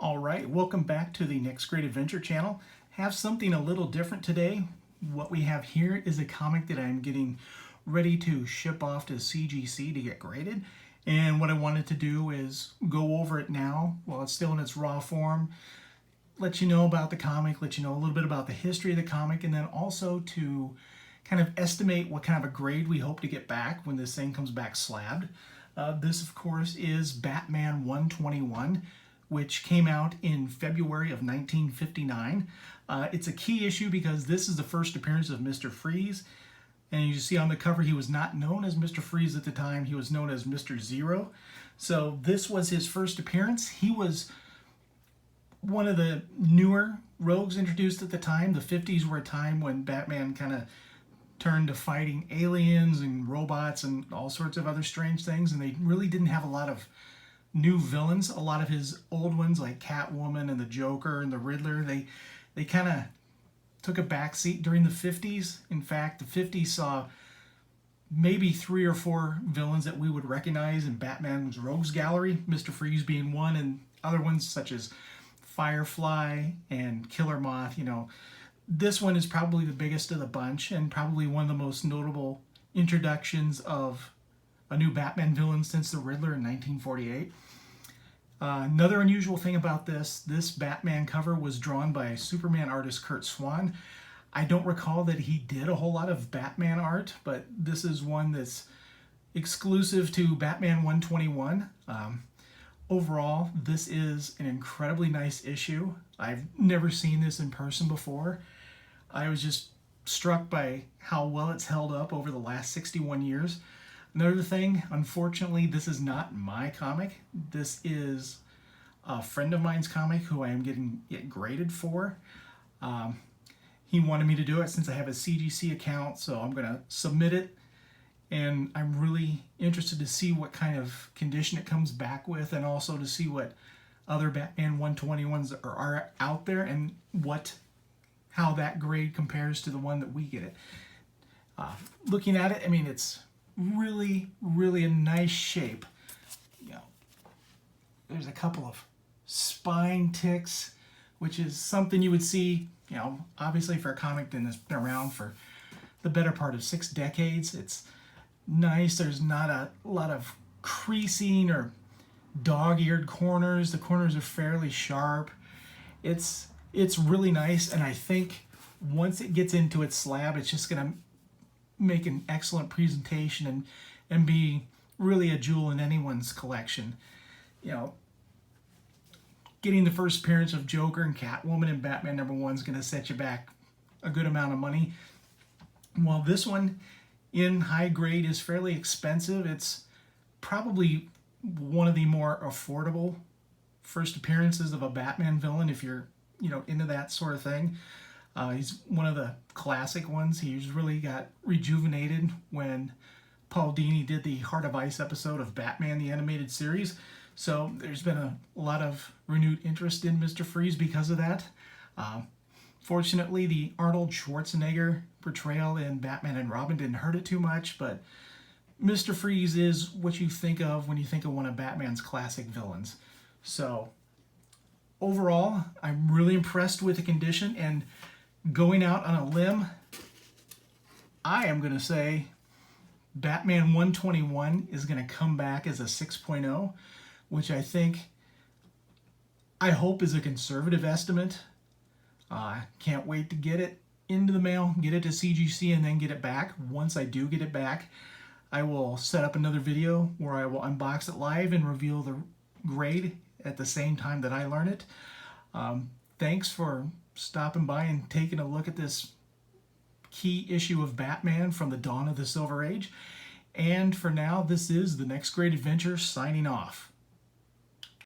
All right, welcome back to the Next Great Adventure channel. Have something a little different today. What we have here is a comic that I'm getting ready to ship off to CGC to get graded. And what I wanted to do is go over it now while it's still in its raw form, let you know about the comic, let you know a little bit about the history of the comic, and then also to kind of estimate what kind of a grade we hope to get back when this thing comes back slabbed. This, of course, is Batman 121, which came out in February of 1959. It's a key issue because this is the first appearance of Mr. Freeze. And you see on the cover, he was not known as Mr. Freeze at the time. He was known as Mr. Zero. So this was his first appearance. He was one of the newer rogues introduced at the time. The 50s were a time when Batman kind of turned to fighting aliens and robots and all sorts of other strange things. And they really didn't have a lot of new villains. A lot of his old ones like Catwoman and the Joker and the Riddler, they kind of took a backseat during the 50s. In fact, the 50s saw maybe 3 or 4 villains that we would recognize in Batman's rogues gallery, Mr. Freeze being one, and other ones such as Firefly and Killer Moth. This one is probably the biggest of the bunch and probably one of the most notable introductions of a new Batman villain since the Riddler in 1948. Another unusual thing about this Batman cover was drawn by Superman artist Curt Swan. I don't recall that he did a whole lot of Batman art, but this is one that's exclusive to Batman 121. Overall, this is an incredibly nice issue. I've never seen this in person before. I was just struck by how well it's held up over the last 61 years. Another thing, unfortunately, this is not my comic. This is a friend of mine's comic who I am getting it graded for. He wanted me to do it since I have a CGC account, so I'm going to submit it. And I'm really interested to see what kind of condition it comes back with, and also to see what other Batman 121s are out there and how that grade compares to the one that we get it. Looking at it, I mean, it's really a nice shape. There's a couple of spine ticks, which is something you would see, obviously for a comic that's been around for the better part of 6 decades. It's nice. There's not a lot of creasing or dog-eared corners. The corners are fairly sharp. It's really nice, and I think once it gets into its slab, it's just going to make an excellent presentation and be really a jewel in anyone's collection. Getting the first appearance of Joker and Catwoman in Batman #1 is going to set you back a good amount of money. While this one in high grade is fairly expensive, it's probably one of the more affordable first appearances of a Batman villain if you're into that sort of thing. He's one of the classic ones. He's really got rejuvenated when Paul Dini did the Heart of Ice episode of Batman the Animated Series. So there's been a lot of renewed interest in Mr. Freeze because of that. Fortunately, the Arnold Schwarzenegger portrayal in Batman and Robin didn't hurt it too much, but Mr. Freeze is what you think of when you think of one of Batman's classic villains. So overall, I'm really impressed with the condition, and going out on a limb, I am going to say Batman 121 is going to come back as a 6.0, which I hope is a conservative estimate. Can't wait to get it into the mail, get it to CGC, and then get it back. Once I do get it back, I will set up another video where I will unbox it live and reveal the grade at the same time that I learn it. Thanks for stopping by and taking a look at this key issue of Batman from the dawn of the Silver Age. And for now, this is the Next Great Adventure signing off.